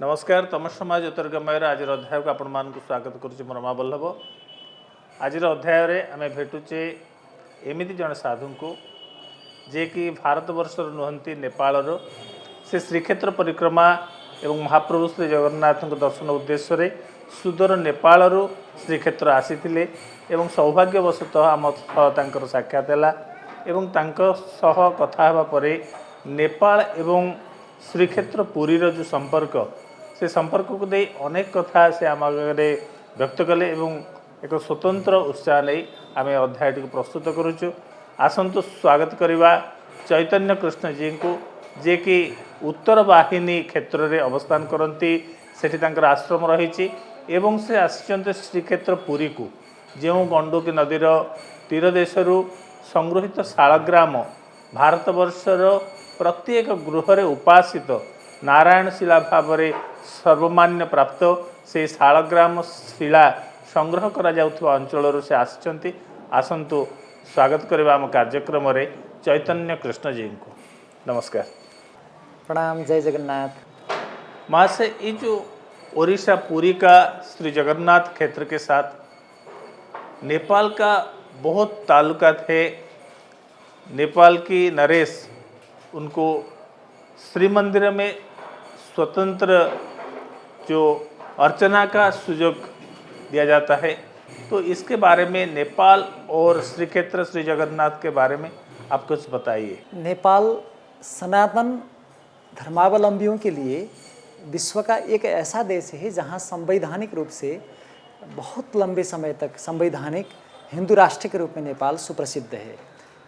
नमस्कार तम समाज ज्योतिर्गमय आज अध्याय को आपण मान स्वागत करुच्ची मोर मा बल्लभ। आज अध्याय आम भेटुचे एमती जन साधु को जे कि भारत वर्षर नुहति नेपालर से श्रीक्षेत्र परिक्रमा एवं महाप्रभु श्री जगन्नाथ दर्शन उद्देश्य सुदूर नेपालर श्रीक्षेत्र आसीथिले एवं सौभाग्यवशतः आम सह साक्षात है एवं सह कथा हेबा परे नेपाल एवं श्रीक्षेत्र पुरीर जो संपर्क से संपर्क को दे अनेक कथा से आम आगे व्यक्त कले एवं एक स्वतंत्र उत्साह नहीं आम अध्याय को प्रस्तुत करुचु। आसतु स्वागत करवा चैतन्य कृष्ण जी को जे कि उत्तर वाहिनी क्षेत्र में अवस्थान करती सेठी आश्रम रही एवं से आसिचंते श्रीक्षेत्र पुरी को जो गंडकी नदीर तीरदेशरू संगृहित शालग्राम भारतवर्षर प्रत्येक गृह उपासित नारायण शिला भाव में सर्वमान्य प्राप्त से शालग्राम शिला संग्रह करा जाउथवा अंचल से आसिचंती। आसंतु स्वागत करवा आम कार्यक्रम रे चैतन्य कृष्ण जी को। नमस्कार, प्रणाम, जय जगन्नाथ। माँ से ये जो ओडिशा पुरी का श्री जगन्नाथ क्षेत्र के साथ नेपाल का बहुत ताल्लुका थे। नेपाल की नरेश उनको श्री मंदिर में स्वतंत्र जो अर्चना का सुयोग दिया जाता है, तो इसके बारे में नेपाल और श्री क्षेत्र श्री जगन्नाथ के बारे में आप कुछ बताइए। नेपाल सनातन धर्मावलंबियों के लिए विश्व का एक ऐसा देश है जहां संवैधानिक रूप से बहुत लंबे समय तक संवैधानिक हिंदू राष्ट्र के रूप में नेपाल सुप्रसिद्ध है।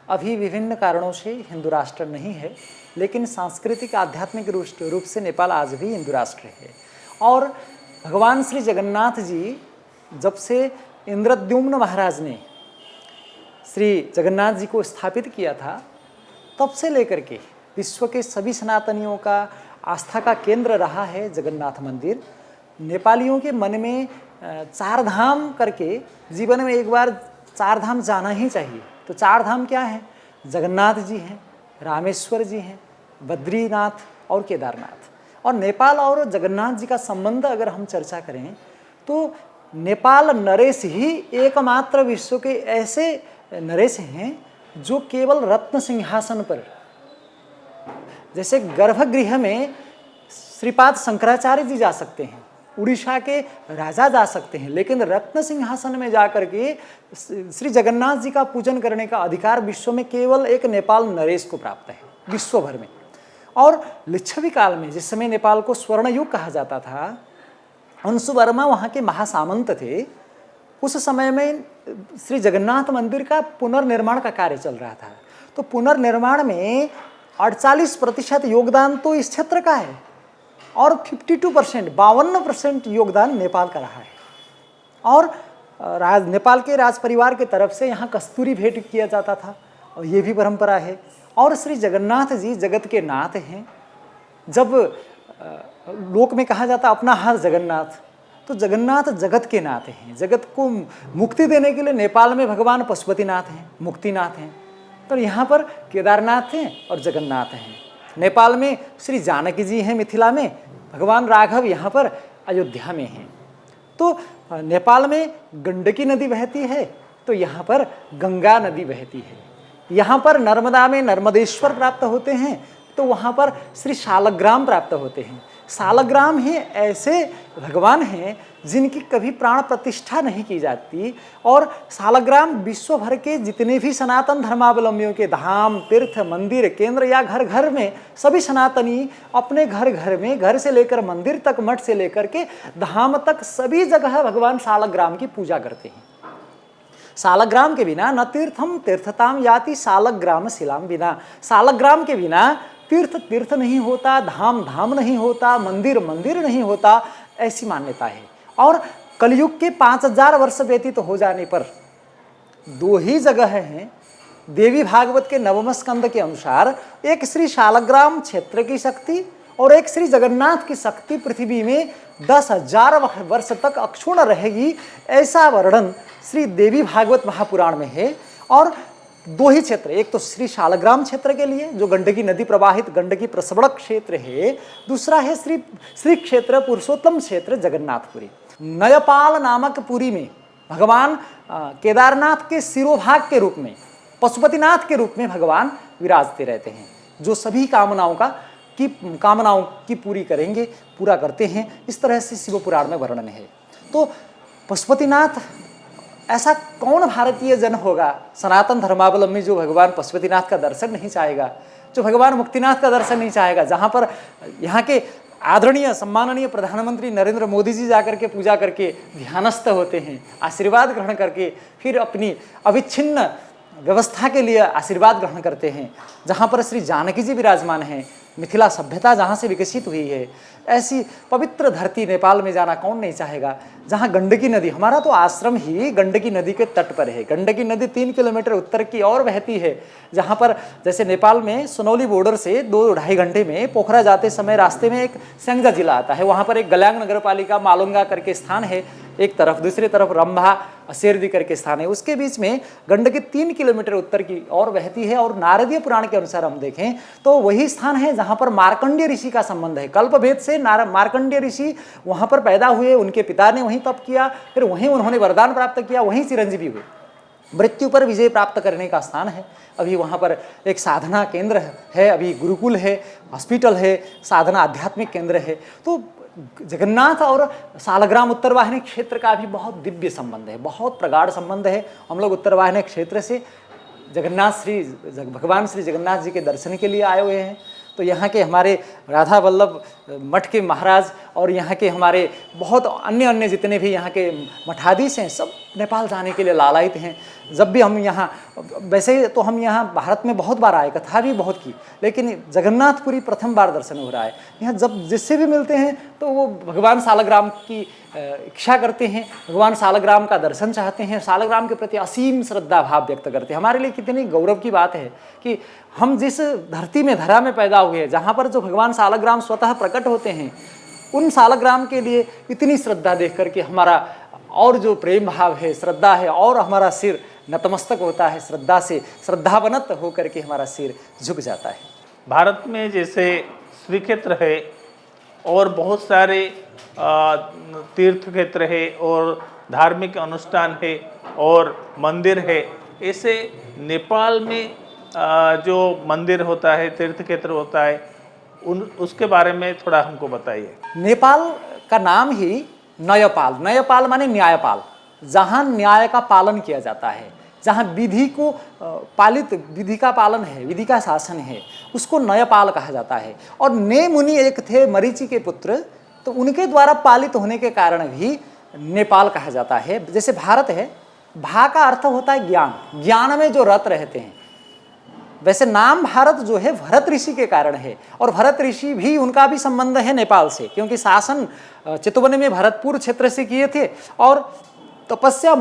अभी विभिन्न कारणों से हिंदू राष्ट्र नहीं है, लेकिन सांस्कृतिक आध्यात्मिक रूप से नेपाल आज भी हिंदू राष्ट्र है। और भगवान श्री जगन्नाथ जी जब से इंद्रद्युम्न महाराज ने श्री जगन्नाथ जी को स्थापित किया था, तब से लेकर के विश्व के सभी सनातनियों का आस्था का केंद्र रहा है जगन्नाथ मंदिर। नेपालियों के मन में चार धाम करके जीवन में एक बार चार धाम जाना ही चाहिए। तो चार धाम क्या हैं? जगन्नाथ जी हैं, रामेश्वर जी हैं, बद्रीनाथ और केदारनाथ। और नेपाल और जगन्नाथ जी का संबंध अगर हम चर्चा करें तो नेपाल नरेश ही एकमात्र विश्व के ऐसे नरेश हैं जो केवल रत्न सिंहासन पर, जैसे गर्भगृह में श्रीपाद शंकराचार्य जी जा सकते हैं, उड़ीसा के राजा जा सकते हैं, लेकिन रत्न सिंहासन में जाकर के श्री जगन्नाथ जी का पूजन करने का अधिकार विश्व में केवल एक नेपाल नरेश को प्राप्त है विश्व भर में। और लिच्छवी काल में जिस समय नेपाल को स्वर्ण युग कहा जाता था, अंशुवर्मा वहाँ के महासामंत थे। उस समय में श्री जगन्नाथ मंदिर का पुनर्निर्माण का कार्य चल रहा था। तो पुनर्निर्माण में 48% योगदान तो इस क्षेत्र का है और 52% योगदान नेपाल का रहा है। और नेपाल के राज परिवार के तरफ से यहाँ कस्तूरी भेंट किया जाता था और ये भी परंपरा है। और श्री जगन्नाथ जी जगत के नाथ हैं। जब लोक में कहा जाता अपना हाथ जगन्नाथ, तो जगन्नाथ जगत के नाथ हैं। जगत को मुक्ति देने के लिए नेपाल में भगवान पशुपतिनाथ हैं, मुक्तिनाथ हैं। तो यहाँ पर केदारनाथ हैं और जगन्नाथ हैं। नेपाल में श्री जानकी जी हैं, मिथिला में भगवान राघव यहाँ पर अयोध्या में हैं। तो नेपाल में गंडकी नदी बहती है, तो यहाँ पर गंगा नदी बहती है। यहाँ पर नर्मदा में नर्मदेश्वर प्राप्त होते हैं, तो वहाँ पर श्री शालग्राम प्राप्त होते हैं। शालग्राम ही ऐसे भगवान हैं जिनकी कभी प्राण प्रतिष्ठा नहीं की जाती। और शालग्राम विश्व भर के जितने भी सनातन धर्मावलंबियों के धाम, तीर्थ, मंदिर, केंद्र या घर घर में सभी सनातनी अपने घर घर में, घर से लेकर मंदिर तक, मठ से लेकर के धाम तक सभी जगह भगवान शालग्राम की पूजा करते हैं। शालग्राम के बिना न तीर्थम तीर्थताम याति शालग्राम शिलाम बिना। शालग्राम के बिना तीर्थ तीर्थ नहीं होता, धाम धाम नहीं होता, मंदिर मंदिर नहीं होता, ऐसी मान्यता है। और कलयुग के 5000 वर्ष व्यतीत हो जाने पर दो ही जगह हैं देवी भागवत के नवम स्कंद के अनुसार, एक श्री शालग्राम क्षेत्र की शक्ति और एक श्री जगन्नाथ की शक्ति पृथ्वी में 10,000 वर्ष तक अक्षुण्ण रहेगी, ऐसा वर्णन श्री देवी भागवत महापुराण में है। और दो ही क्षेत्र, एक तो श्री शालग्राम क्षेत्र के लिए जो गंडकी नदी प्रवाहित गंडकी प्रसवड़क क्षेत्र है, दूसरा है श्री क्षेत्र पुरुषोत्तम क्षेत्र जगन्नाथपुरी। नयपाल नामक पुरी में भगवान केदारनाथ के शिरोभाग के रूप में, पशुपतिनाथ के रूप में भगवान विराजते रहते हैं, जो सभी कामनाओं की पूरी करेंगे, पूरा करते हैं। इस तरह से शिव पुराण में वर्णन है। तो पशुपतिनाथ, ऐसा कौन भारतीय जन होगा सनातन धर्मावलंबी जो भगवान पशुपतिनाथ का दर्शन नहीं चाहेगा, जो भगवान मुक्तिनाथ का दर्शन नहीं चाहेगा, जहाँ पर यहाँ के आदरणीय सम्माननीय प्रधानमंत्री नरेंद्र मोदी जी जाकर के पूजा करके ध्यानस्थ होते हैं, आशीर्वाद ग्रहण करके फिर अपनी अविच्छिन्न व्यवस्था के लिए आशीर्वाद ग्रहण करते हैं, जहाँ पर श्री जानकी जी विराजमान हैं, मिथिला सभ्यता जहाँ से विकसित हुई है, ऐसी पवित्र धरती नेपाल में जाना कौन नहीं चाहेगा, जहाँ गंडकी नदी, हमारा तो आश्रम ही गंडकी नदी के तट पर है। गंडकी नदी 3 किलोमीटर उत्तर की ओर बहती है, जहाँ पर जैसे नेपाल में सुनौली बॉर्डर से 2-2.5 घंटे में पोखरा जाते समय रास्ते में एक स्याङ्जा जिला आता है, वहाँ पर एक गल्याङ नगरपालिका मालोंगा करके स्थान है एक तरफ, दूसरी तरफ रंभा शेरदी करके स्थान है, उसके बीच में गंडकी 3 किलोमीटर उत्तर की ओर बहती है। और नारदीय पुराण के अनुसार हम देखें तो वही स्थान है जहाँ पर मार्कंडेय ऋषि का संबंध है। कल्पभेद से मार्कंडेय ऋषि वहाँ पर पैदा हुए, उनके पिता ने वहीं तप किया, फिर वहीं उन्होंने वरदान प्राप्त किया, वहीं चिरंजीवी हुए, मृत्यु पर विजय प्राप्त करने का स्थान है। अभी वहाँ पर एक साधना केंद्र है, अभी गुरुकुल है, हॉस्पिटल है, साधना आध्यात्मिक केंद्र है। तो जगन्नाथ और सालग्राम उत्तरवाहिनी क्षेत्र का भी बहुत दिव्य संबंध है, बहुत प्रगाढ़ संबंध है। हम लोग उत्तरवाहिनी क्षेत्र से भगवान श्री जगन्नाथ जी के दर्शन के लिए आए हुए हैं। तो यहाँ के हमारे राधा वल्लभ मठ के महाराज और यहाँ के हमारे बहुत अन्य जितने भी यहाँ के मठाधीश हैं, सब नेपाल जाने के लिए लालायित हैं। जब भी हम यहाँ, वैसे तो हम यहाँ भारत में बहुत बार आए, कथा भी बहुत की, लेकिन जगन्नाथपुरी प्रथम बार दर्शन हो रहा है। यहाँ जब जिससे भी मिलते हैं तो वो भगवान सालग्राम की इच्छा करते हैं, भगवान सालग्राम का दर्शन चाहते हैं, सालग्राम के प्रति असीम श्रद्धा भाव व्यक्त करते हैं। हमारे लिए कितनी गौरव की बात है कि हम जिस धरती में, धरा में पैदा हुए हैं, जहाँ पर जो भगवान सालग्राम स्वतः प्रकट होते हैं, उन सालग्राम के लिए इतनी श्रद्धा देख करके हमारा और जो प्रेम भाव है, श्रद्धा है, और हमारा सिर नतमस्तक होता है, श्रद्धा से श्रद्धावनत होकर के हमारा सिर झुक जाता है। भारत में जैसे श्री क्षेत्र है और बहुत सारे तीर्थ क्षेत्र है और धार्मिक अनुष्ठान है और मंदिर है, ऐसे नेपाल में जो मंदिर होता है, तीर्थ क्षेत्र होता है, उसके बारे में थोड़ा हमको बताइए। नेपाल का नाम ही नयपाल, नयपाल माने न्यायपाल, जहाँ न्याय का पालन किया जाता है, जहाँ विधि को पालित, विधि का पालन है, विधि का शासन है, उसको नयपाल कहा जाता है। और ने मुनि एक थे मरीचि के पुत्र, तो उनके द्वारा पालित होने के कारण भी नेपाल कहा जाता है। जैसे भारत है, भा का अर्थ होता है ज्ञान, ज्ञान में जो रत रहते हैं, वैसे नाम भारत जो है भरत ऋषि के कारण है। और भरत ऋषि भी, उनका भी संबंध है नेपाल से, क्योंकि शासन चितवन में भरतपुर क्षेत्र से किए थे और तपस्या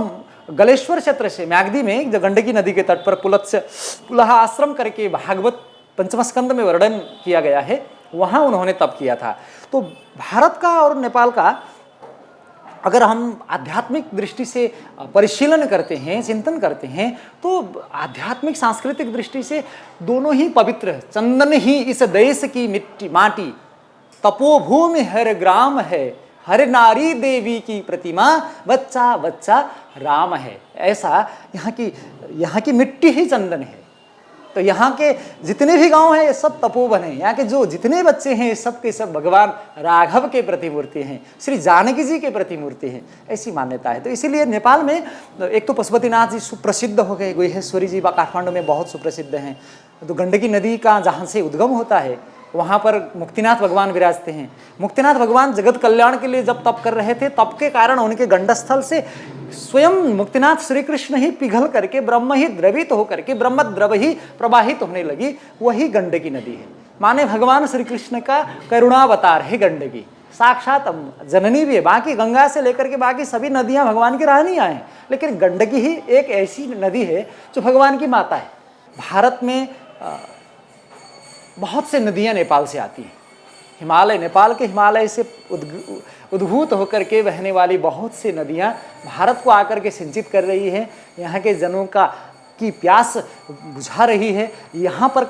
गलेश्वर क्षेत्र से, म्याग्दी में जो गंडकी नदी के तट पर पुलह आश्रम करके भागवत पंचम स्कंद में वर्णन किया गया है, वहाँ उन्होंने तप किया था। तो भारत का और नेपाल का अगर हम आध्यात्मिक दृष्टि से परिशीलन करते हैं, चिंतन करते हैं, तो आध्यात्मिक सांस्कृतिक दृष्टि से दोनों ही पवित्र है। चंदन ही इस देश की मिट्टी माटी, तपोभूमि हर ग्राम है, हर नारी देवी की प्रतिमा, बच्चा बच्चा राम है। ऐसा यहाँ की मिट्टी ही चंदन है। तो यहाँ के जितने भी गांव हैं, ये सब तपोवन हैं। यहाँ के जो जितने बच्चे हैं, सब के सब भगवान राघव के प्रतिमूर्ति हैं, श्री जानकी जी के प्रतिमूर्ति हैं, ऐसी मान्यता है। तो इसीलिए नेपाल में एक तो पशुपतिनाथ जी सुप्रसिद्ध हो गए, गुहेश्वरी जी काठमांडू में बहुत सुप्रसिद्ध हैं। तो गंडकी नदी का जहाँ से उद्गम होता है, वहाँ पर मुक्तिनाथ भगवान विराजते हैं। मुक्तिनाथ भगवान जगत कल्याण के लिए जब तप कर रहे थे, तप के कारण उनके गंडस्थल से स्वयं मुक्तिनाथ श्री कृष्ण ही पिघल करके, ब्रह्म ही द्रवित होकर के, ब्रह्म द्रव ही प्रवाहित होने लगी, वही गंडकी नदी है। माने भगवान श्री कृष्ण का करुणावतार है गंडकी, साक्षात जननी भी है। बाकी गंगा से लेकर के बाकी सभी नदियाँ भगवान की रानी आए, लेकिन गंडकी ही एक ऐसी नदी है जो भगवान की माता है। भारत में बहुत से नदियाँ नेपाल से आती हैं। हिमालय, नेपाल के हिमालय से उद्भूत होकर के बहने वाली बहुत सी नदियाँ भारत को आकर के सिंचित कर रही हैं। यहाँ के जनों का की प्यास बुझा रही है, यहाँ पर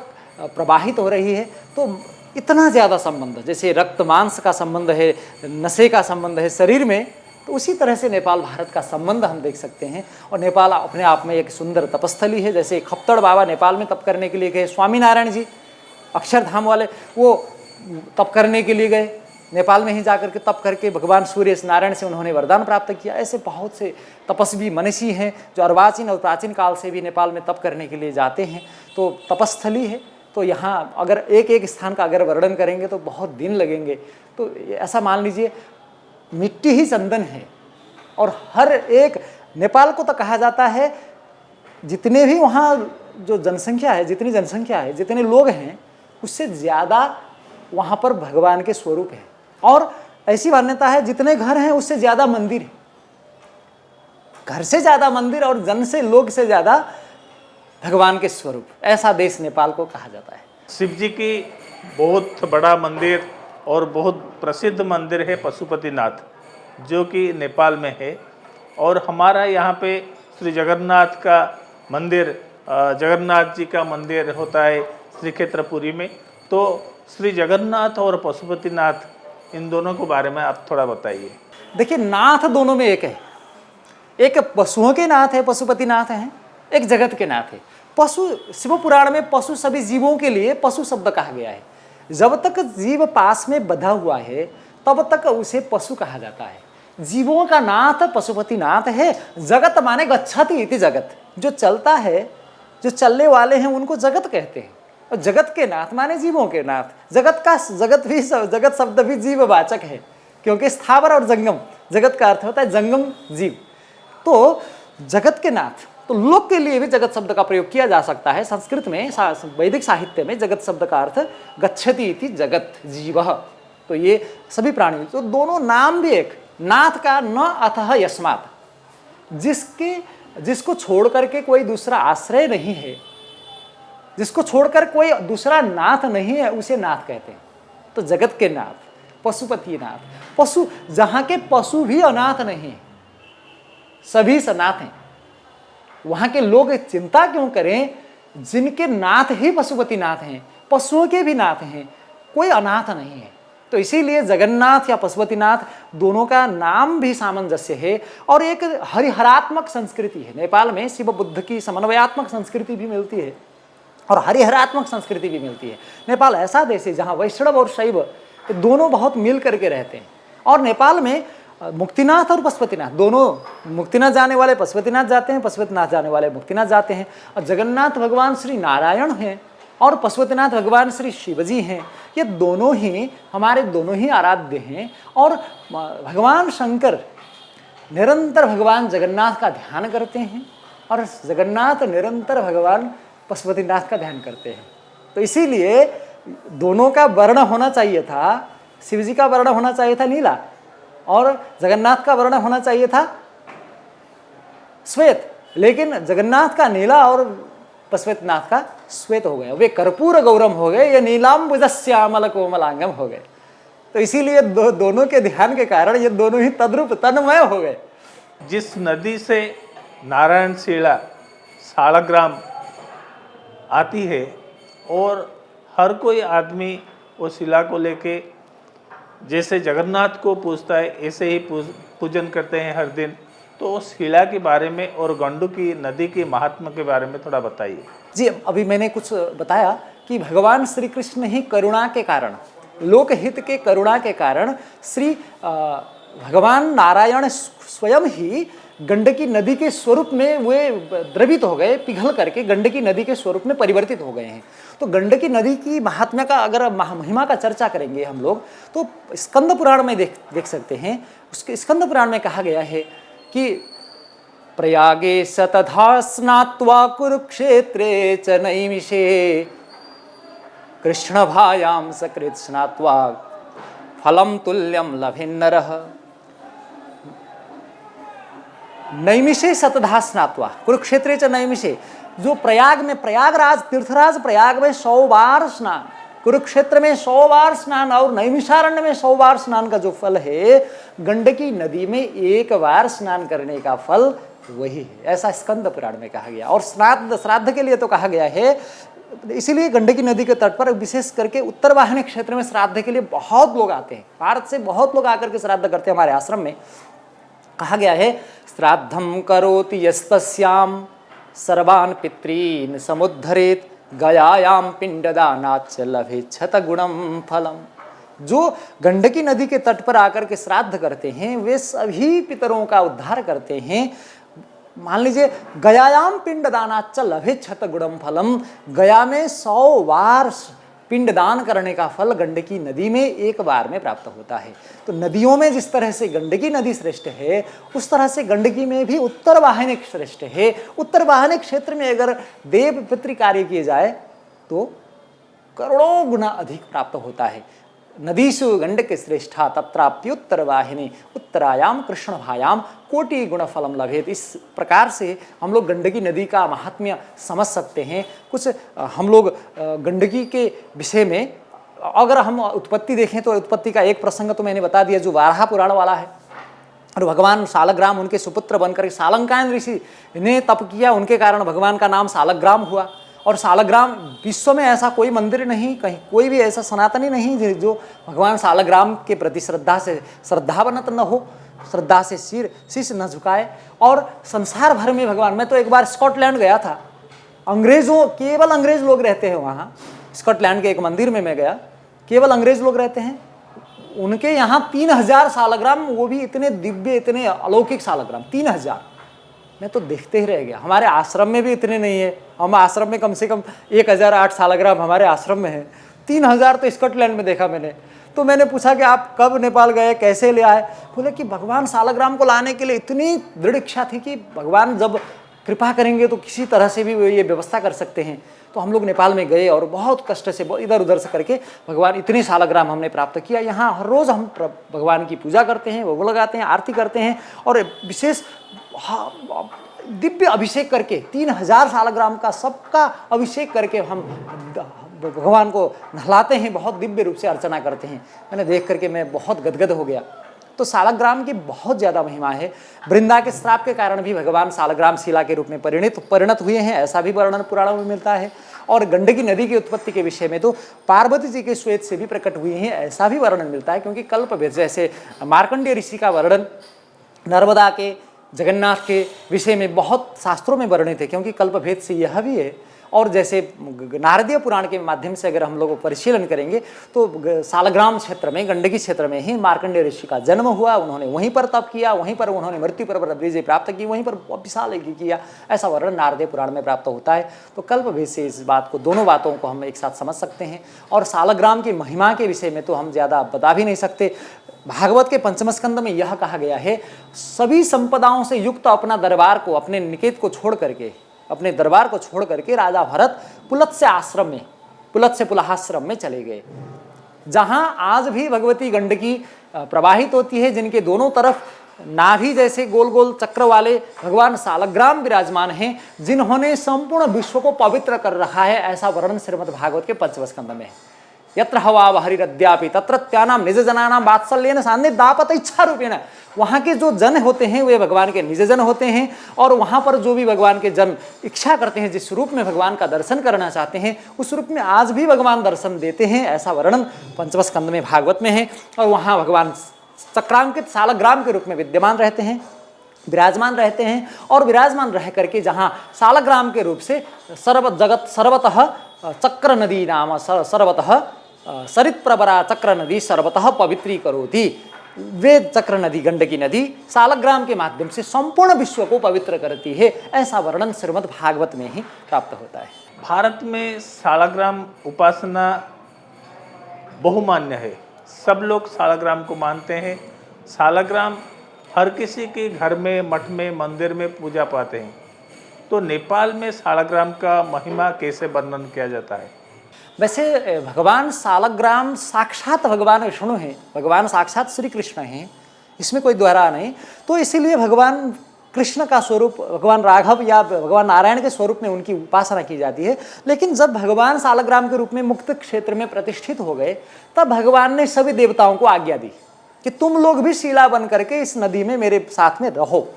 प्रवाहित हो रही है। तो इतना ज़्यादा संबंध, जैसे रक्त मांस का संबंध है, नशे का संबंध है शरीर में, तो उसी तरह से नेपाल भारत का संबंध हम देख सकते हैं। और नेपाल अपने आप में एक सुंदर तपस्थली है। जैसे खप्तड़ बाबा नेपाल में तप करने के लिए गए, स्वामीनारायण जी अक्षरधाम वाले वो तप करने के लिए गए, नेपाल में ही जाकर के तप करके भगवान सूर्य नारायण से उन्होंने वरदान प्राप्त किया। ऐसे बहुत से तपस्वी मनीषी हैं जो अर्वाचीन और प्राचीन काल से भी नेपाल में तप करने के लिए जाते हैं। तो तपस्थली है। तो यहाँ अगर एक एक स्थान का अगर वर्णन करेंगे तो बहुत दिन लगेंगे। तो ऐसा मान लीजिए मिट्टी ही चंदन है। और हर एक नेपाल को तो कहा जाता है, जितने भी वहाँ जो जनसंख्या है, जितनी जनसंख्या है, जितने लोग हैं, उससे ज़्यादा वहाँ पर भगवान के स्वरूप है। और ऐसी मान्यता है जितने घर हैं उससे ज़्यादा मंदिर है। घर से ज़्यादा मंदिर और जन से लोग से ज़्यादा भगवान के स्वरूप, ऐसा देश नेपाल को कहा जाता है। शिव जी की बहुत बड़ा मंदिर और बहुत प्रसिद्ध मंदिर है पशुपतिनाथ, जो कि नेपाल में है। और हमारा यहाँ पे श्री जगन्नाथ का मंदिर, जगन्नाथ जी का मंदिर होता है श्रीक्षेत्रपुरी में। तो श्री जगन्नाथ और पशुपतिनाथ, इन दोनों के बारे में आप थोड़ा बताइए। देखिए, नाथ दोनों में एक है। एक पशुओं के नाथ है, पशुपतिनाथ हैं, एक जगत के नाथ है। पशु, शिव पुराण में पशु सभी जीवों के लिए पशु शब्द कहा गया है। जब तक जीव पास में बंधा हुआ है तब तक उसे पशु कहा जाता है। जीवों का नाथ पशुपतिनाथ है। जगत माने गच्छति इति जगत, जो चलता है, जो चलने वाले हैं उनको जगत कहते हैं। और जगत के नाथ माने जीवों के नाथ। जगत शब्द भी जीववाचक है, क्योंकि स्थावर और जंगम, जगत का अर्थ होता है जंगम जीव। तो जगत के नाथ, तो लोक के लिए भी जगत शब्द का प्रयोग किया जा सकता है। संस्कृत में, वैदिक साहित्य में जगत शब्द का अर्थ गच्छति इति जगत, जीवः। तो ये सभी प्राणी, तो दोनों नाम भी एक, नाथ का न अतः यस्मात्, जिसको छोड़ करके कोई दूसरा आश्रय नहीं है, जिसको छोड़कर कोई दूसरा नाथ नहीं है, उसे नाथ कहते हैं। तो जगत के नाथ, पशुपति नाथ, पशु, जहाँ के पशु भी अनाथ नहीं है, सभी सनाथ हैं। वहाँ के लोग चिंता क्यों करें, जिनके नाथ ही पशुपति नाथ हैं, पशुओं के भी नाथ हैं, कोई अनाथ नहीं है। तो इसीलिए जगन्नाथ या पशुपतिनाथ दोनों का नाम भी सामंजस्य है। और एक हरिहरात्मक संस्कृति है नेपाल में, शिव बुद्ध की समन्वयात्मक संस्कृति भी मिलती है और हरिहरात्मक संस्कृति भी मिलती है। नेपाल ऐसा देश है जहाँ वैष्णव और शैव दोनों बहुत मिल करके रहते हैं। और नेपाल में मुक्तिनाथ और पशुपतिनाथ दोनों, मुक्तिनाथ जाने वाले पशुपतिनाथ जाते हैं, पशुपतिनाथ जाने वाले मुक्तिनाथ जाते हैं। और जगन्नाथ भगवान श्री नारायण हैं और पशुपतिनाथ भगवान श्री शिवजी हैं। ये दोनों ही हमारे दोनों ही आराध्य हैं। और भगवान शंकर निरंतर भगवान जगन्नाथ का ध्यान करते हैं और जगन्नाथ निरंतर भगवान पशुपतिनाथ का ध्यान करते हैं। तो इसीलिए दोनों का वर्ण होना चाहिए था। शिवजी का वर्ण होना चाहिए था नीला और जगन्नाथ का वर्ण होना चाहिए था श्वेत, लेकिन जगन्नाथ का नीला और पशुपतिनाथ का श्वेत हो गया। वे कर्पूर गौरम हो गए, ये नीलाम्बुजश्यामल कोमलांगम हो गए। तो इसीलिए दोनों के ध्यान के कारण ये दोनों ही तद्रूप तन्मय हो गए। जिस नदी से नारायण शिला सालग्राम आती है और हर कोई आदमी वो शिला को लेके जैसे जगन्नाथ को पूजता है, ऐसे ही पूजन करते हैं हर दिन। तो उस शिला के बारे में और गंडकी नदी के महात्मा के बारे में थोड़ा बताइए। जी, अभी मैंने कुछ बताया कि भगवान श्री कृष्ण ही करुणा के कारण, लोकहित के करुणा के कारण श्री भगवान नारायण स्वयं ही गंडकी नदी के स्वरूप में वे द्रवित हो गए, पिघल करके गंडकी नदी के स्वरूप में परिवर्तित हो गए हैं। तो गंडकी नदी की महात्म्य का अगर महिमा का चर्चा करेंगे हम लोग तो स्कंद पुराण में देख सकते हैं। उसके स्कंद पुराण में कहा गया है कि प्रयागे शतधा स्नात्वा कुरुक्षेत्रे च नैमिषे कृष्ण भायाम सकृत स्नात्वा फलम तुल्यम लभेन्नरः। नैमिषे शतधा स्नात्वा कुरुक्षेत्रे च नैमिषे, जो प्रयाग में, प्रयागराज तीर्थराज प्रयाग में 100 बार स्नान, कुरुक्षेत्र में 100 बार स्नान और नैमिषारण्य में 100 बार स्नान का जो फल है, गंडकी नदी में 1 बार स्नान करने का फल वही है, ऐसा स्कंद पुराण में कहा गया। और श्राद्ध के लिए तो कहा गया है, इसीलिए गंडकी नदी के तट पर विशेष करके उत्तर वाहिनी क्षेत्र में श्राद्ध के लिए बहुत लोग आते हैं। भारत से बहुत लोग आकर के श्राद्ध करते हैं। हमारे आश्रम में कहा गया है, श्राद्धम करोति यस्तस्याम सर्वान् पितॄन् समुद्धरेत गयायाम पिंडदानाच्च लभेत शतगुणम फलम। जो गंडकी नदी के तट पर आकर के श्राद्ध करते हैं वे सभी पितरों का उद्धार करते हैं। मान लीजिए, गयायाम पिंडदानाच्च लभेत शतगुणम फलम, गया में 100 बार पिंडदान करने का फल गंडकी नदी में एक बार में प्राप्त होता है। तो नदियों में जिस तरह से गंडकी नदी श्रेष्ठ है, उस तरह से गंडकी में भी उत्तर वाहिनी श्रेष्ठ है। उत्तर वाहिनी क्षेत्र में अगर देव पितृ कार्य किए जाए तो करोड़ों गुना अधिक प्राप्त होता है। नदीषु गंडक श्रेष्ठा तत्राप्युत्तर वाहिनी उत्तरायाम कृष्ण भायाम कोटि गुण फलम लभेत। इस प्रकार से हम लोग गंडकी नदी का महात्म्य समझ सकते हैं। कुछ हम लोग गंडकी के विषय में अगर हम उत्पत्ति देखें तो उत्पत्ति का एक प्रसंग तो मैंने बता दिया जो वाराह पुराण वाला है। और भगवान सालग्राम उनके सुपुत्र बनकर सालंकायन ऋषि ने तप किया, उनके कारण भगवान का नाम सालग्राम हुआ। और सालग्राम, विश्व में ऐसा कोई मंदिर नहीं, कहीं कोई भी ऐसा सनातनी नहीं जो भगवान सालग्राम के प्रति श्रद्धावनत न हो, श्रद्धा से शीश न झुकाए। और संसार भर में भगवान, मैं तो एक बार स्कॉटलैंड गया था, केवल अंग्रेज लोग रहते हैं वहाँ। स्कॉटलैंड के एक मंदिर में मैं गया, केवल अंग्रेज लोग रहते हैं। उनके यहाँ 3000 सालग्राम, वो भी इतने दिव्य, इतने अलौकिक सालग्राम, 3000। मैं तो देखते ही रह गया। हमारे आश्रम में भी इतने नहीं है। हम आश्रम में कम से कम 1008 सालग्राम हमारे आश्रम में है। 3000 तो स्कॉटलैंड में देखा मैंने। तो मैंने पूछा कि आप कब नेपाल गए, कैसे ले आए? बोले कि भगवान सालग्राम को लाने के लिए इतनी दृढ़ इच्छा थी कि भगवान जब कृपा करेंगे तो किसी तरह से भी ये व्यवस्था कर सकते हैं। तो हम लोग नेपाल में गए और बहुत कष्ट से इधर उधर से करके भगवान इतनी सालग्राम हमने प्राप्त किया। यहाँ हर रोज़ हम भगवान की पूजा करते हैं, भोग लगाते हैं, आरती करते हैं और विशेष दिव्य अभिषेक करके 3000 सालग्राम का सबका अभिषेक करके हम भगवान को नहलाते हैं, बहुत दिव्य रूप से अर्चना करते हैं। मैंने देख करके मैं बहुत गदगद हो गया। तो सालग्राम की बहुत ज़्यादा महिमा है। वृंदा के श्राप के कारण भी भगवान सालग्राम शिला के रूप में परिणत हुए हैं, ऐसा भी वर्णन पुराणों में मिलता है। और गंडकी नदी की उत्पत्ति के विषय में तो पार्वती जी के श्वेत से भी प्रकट हुई हैं, ऐसा भी वर्णन मिलता है। क्योंकि कल्पवेद, जैसे मार्कंडेय ऋषि का वर्णन नर्मदा के, जगन्नाथ के विषय में बहुत शास्त्रों में वर्णित है, क्योंकि कल्पभेद से यह भी है। और जैसे नारदीय पुराण के माध्यम से अगर हम लोग परिशीलन करेंगे तो सालग्राम क्षेत्र में, गंडकी क्षेत्र में ही मार्कंडेय ऋषि का जन्म हुआ। उन्होंने वहीं पर तप किया, वहीं पर उन्होंने मृत्यु पर विजय प्राप्त की, वहीं पर विशाल यज्ञ किया, ऐसा वर्णन नारदीय पुराण में प्राप्त होता है। तो कल्पभेद से इस बात को, दोनों बातों को हम एक साथ समझ सकते हैं। और सालग्राम की महिमा के विषय में तो हम ज़्यादा बता भी नहीं सकते। भागवत के पंचम स्कंद में यह कहा गया है, सभी संपदाओं से युक्त अपना दरबार को, अपने निकेत को छोड़ करके, अपने दरबार को छोड़ करके राजा भरत पुलत्स्य आश्रम में, पुलत्स्य पुलहाश्रम में चले गए, जहां आज भी भगवती गंडकी प्रवाहित होती है, जिनके दोनों तरफ नाभि जैसे गोल गोल चक्र वाले भगवान सालग्राम विराजमान हैं, जिन्होंने संपूर्ण विश्व को पवित्र कर रखा है। ऐसा वर्णन श्रीमद् भागवत के पंचम स्कंद में है। यत्र हवा हरिरद्यापि तत्रत्यानाम निज जनानाम वात्सल्येन सान्निध्यापत इच्छा रूपेण। वहाँ के जो जन होते हैं वे भगवान के निज जन होते हैं, और वहाँ पर जो भी भगवान के जन इच्छा करते हैं, जिस रूप में भगवान का दर्शन करना चाहते हैं, उस रूप में आज भी भगवान दर्शन देते हैं। ऐसा वर्णन पंचम स्कंद में भागवत में है। और वहाँ भगवान चक्रांकित सालग्राम के रूप में विद्यमान रहते हैं, विराजमान रहते हैं। और विराजमान रह करके जहाँ सालग्राम के रूप से सर्वतः चक्र नदी नाम सर्वतः सरित प्रवरा चक्र नदी सर्वतः पवित्री करोति। वे चक्र नदी, गंडकी नदी सालग्राम के माध्यम से संपूर्ण विश्व को पवित्र करती है। ऐसा वर्णन श्रीमद् भागवत में ही प्राप्त होता है। भारत में सालग्राम उपासना बहुमान्य है, सब लोग सालग्राम को मानते हैं। सालग्राम हर किसी के घर में, मठ में, मंदिर में पूजा पाते हैं। तो नेपाल में सालग्राम का महिमा कैसे वर्णन किया जाता है? वैसे भगवान सालग्राम साक्षात भगवान विष्णु हैं, भगवान साक्षात श्री कृष्ण हैं, इसमें कोई द्वारा नहीं। तो इसीलिए भगवान कृष्ण का स्वरूप, भगवान राघव या भगवान नारायण के स्वरूप में उनकी उपासना की जाती है। लेकिन जब भगवान सालग्राम के रूप में मुक्त क्षेत्र में प्रतिष्ठित हो गए, तब भगवान ने सभी देवताओं को आज्ञा दी कि तुम लोग भी शिला बन करके इस नदी में मेरे साथ में रहो।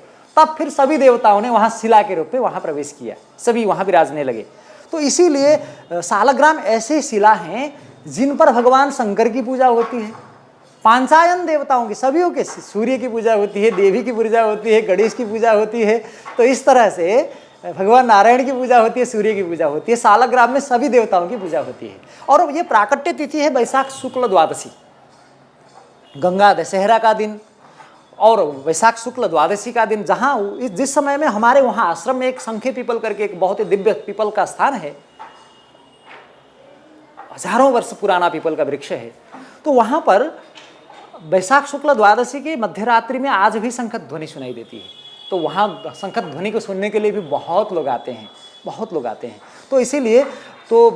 तब फिर सभी देवताओं ने वहाँ शिला के रूप में वहाँ प्रवेश किया, सभी वहाँ विराजने लगे। तो इसीलिए सालग्राम ऐसे शिला हैं जिन पर भगवान शंकर की पूजा होती है, पांचायन देवताओं की, सभी के, सूर्य की पूजा होती है, देवी की पूजा होती है, गणेश की पूजा होती है। तो इस तरह से भगवान नारायण की पूजा होती है, सूर्य की पूजा होती है, सालग्राम में सभी देवताओं की पूजा होती है। और ये प्राकट्य तिथि है वैशाख शुक्ल द्वादशी, गंगा दशहरा का दिन और वैशाख शुक्ल द्वादशी का दिन, जहाँ जिस समय में हमारे वहाँ आश्रम में एक संखे पीपल करके एक बहुत ही दिव्य पीपल का स्थान है, हजारों वर्ष पुराना पीपल का वृक्ष है। तो वहाँ पर वैशाख शुक्ल द्वादशी की मध्यरात्रि में आज भी शंखध्वनि ध्वनि सुनाई देती है। तो वहाँ शंखध्वनि ध्वनि को सुनने के लिए भी बहुत लोग आते हैं, बहुत लोग आते हैं। तो इसीलिए तो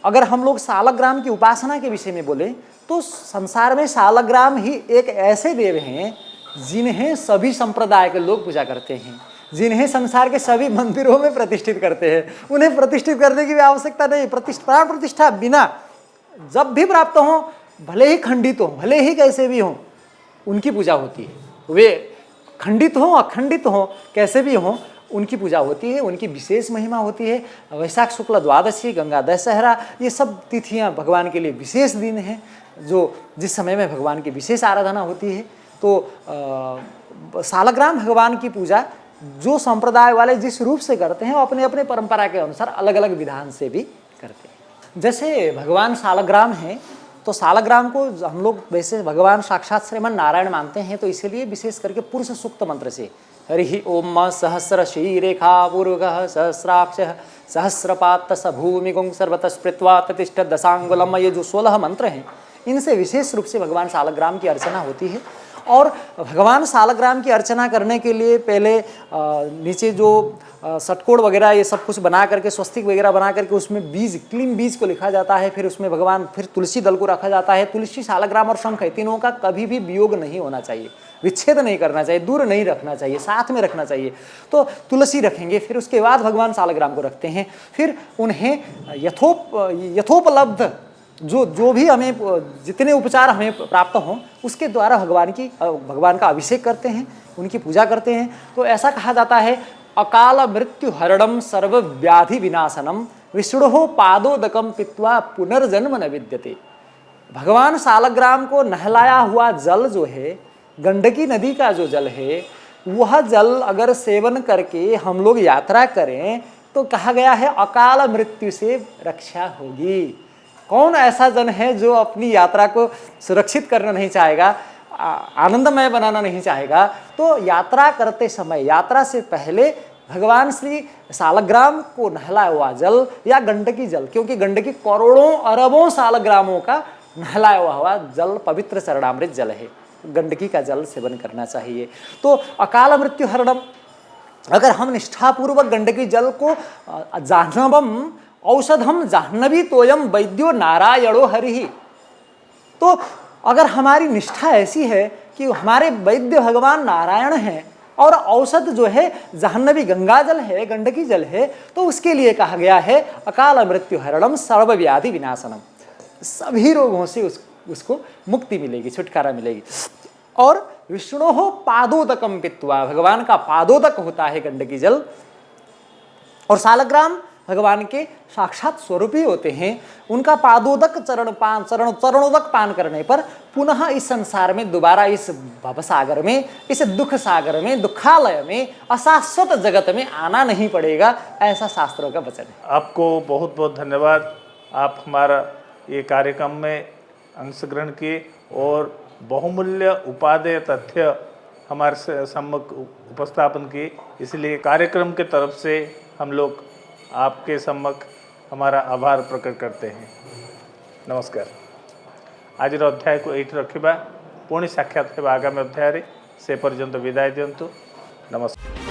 अगर हम लोग सालग्राम की उपासना के विषय में बोलें तो संसार में सालग्राम ही एक ऐसे देव हैं जिन्हें सभी संप्रदाय के लोग पूजा करते हैं, जिन्हें संसार के सभी मंदिरों में प्रतिष्ठित करते हैं। उन्हें प्रतिष्ठित करने की भी आवश्यकता नहीं, प्राण प्रतिष्ठा बिना जब भी प्राप्त हो, भले ही खंडित हो, भले ही कैसे भी हो, उनकी पूजा होती है। वे खंडित हो अखंडित हो कैसे भी हो, उनकी पूजा होती है, उनकी विशेष महिमा होती है। वैशाख शुक्ल द्वादशी, गंगा दशहरा, ये सब तिथियां भगवान के लिए विशेष दिन हैं, जो जिस समय में भगवान की विशेष आराधना होती है। तो सालग्राम भगवान की पूजा जो संप्रदाय वाले जिस रूप से करते हैं वो अपने अपने परंपरा के अनुसार अलग अलग विधान से भी करते हैं। जैसे भगवान सालग्राम हैं, तो सालग्राम को हम लोग वैसे भगवान साक्षात श्रीमन नारायण मानते हैं, तो इसीलिए विशेष करके पुरुष सूक्त मंत्र से हरि ओम सहस्र शीरेखा पूर्वगः सहस्राक्ष सहस्रपात स भूमिगुं सर्वतः स्पृत्वा ततिष्ठ दशांगुलम, ये जो 16 मंत्र हैं, इनसे विशेष रूप से भगवान सालग्राम की अर्चना होती है। और भगवान सालग्राम की अर्चना करने के लिए पहले नीचे जो षटकोण वगैरह ये सब कुछ बना करके, स्वस्तिक वगैरह बना करके उसमें बीज, क्लीन बीज को लिखा जाता है। फिर उसमें भगवान, फिर तुलसी दल को रखा जाता है। तुलसी, सालग्राम और शंख, तीनों का कभी भी वियोग नहीं होना चाहिए, विच्छेद नहीं करना चाहिए, दूर नहीं रखना चाहिए, साथ में रखना चाहिए। तो तुलसी रखेंगे, फिर उसके बाद भगवान सालग्राम को रखते हैं। फिर उन्हें यथोपलब्ध जो भी हमें जितने उपचार हमें प्राप्त हों उसके द्वारा भगवान का अभिषेक करते हैं, उनकी पूजा करते हैं। तो ऐसा कहा जाता है, अकाल मृत्यु हरणम सर्व व्याधि विनाशनम विष्णु पादोदकम पित्वा पुनर्जन्म न विद्यते। भगवान सालग्राम को नहलाया हुआ जल जो है, गंडकी नदी का जो जल है, वह जल अगर सेवन करके हम लोग यात्रा करें तो कहा गया है अकाल मृत्यु से रक्षा होगी। कौन ऐसा जन है जो अपनी यात्रा को सुरक्षित करना नहीं चाहेगा, आनंदमय बनाना नहीं चाहेगा? तो यात्रा करते समय, यात्रा से पहले भगवान श्री सालग्राम को नहलाया हुआ जल या गंडकी जल, क्योंकि गंडकी करोड़ों अरबों सालग्रामों का नहलाया हुआ जल पवित्र चरणामृत जल है, गंडकी का जल सेवन करना चाहिए। तो अकाल मृत्यु हरणम, अगर हम निष्ठापूर्वक गंडकी जल को जाह्नवम औषधम जाह्नवी तोयम वैद्यो नारायणो हरिः, तो अगर हमारी निष्ठा ऐसी है कि हमारे वैद्य भगवान नारायण हैं और औषध जो है जाह्नवी गंगा जल है, गंडकी जल है, तो उसके लिए कहा गया है अकाल मृत्यु हरणम सर्व व्याधि विनाशनम, सभी रोगों से उसको मुक्ति मिलेगी, छुटकारा मिलेगी। और विष्णु हो पादोदकम पित्वा, भगवान का पादोदक होता है गंडकी जल, और सालग्राम भगवान के साक्षात स्वरूप ही होते हैं। उनका पादोदक चरणोदक पान करने पर पुनः इस संसार में दोबारा इस भवसागर में, इस दुख सागर में, दुखालय में, अशाश्वत जगत में आना नहीं पड़ेगा, ऐसा शास्त्रों का वचन है। आपको बहुत बहुत धन्यवाद, आप हमारा ये कार्यक्रम में अंशग्रहण किए और बहुमूल्य उपादेय तथ्य हमारे सम्मुख उपस्थापन किए। इसलिए कार्यक्रम के तरफ से हम लोग आपके सम्मुख हमारा आभार प्रकट करते हैं। नमस्कार। आज अध्याय को ये रखा, पुणी साक्षात आगामी अध्याय से पर्यंत विदाय दिंतु। नमस्कार।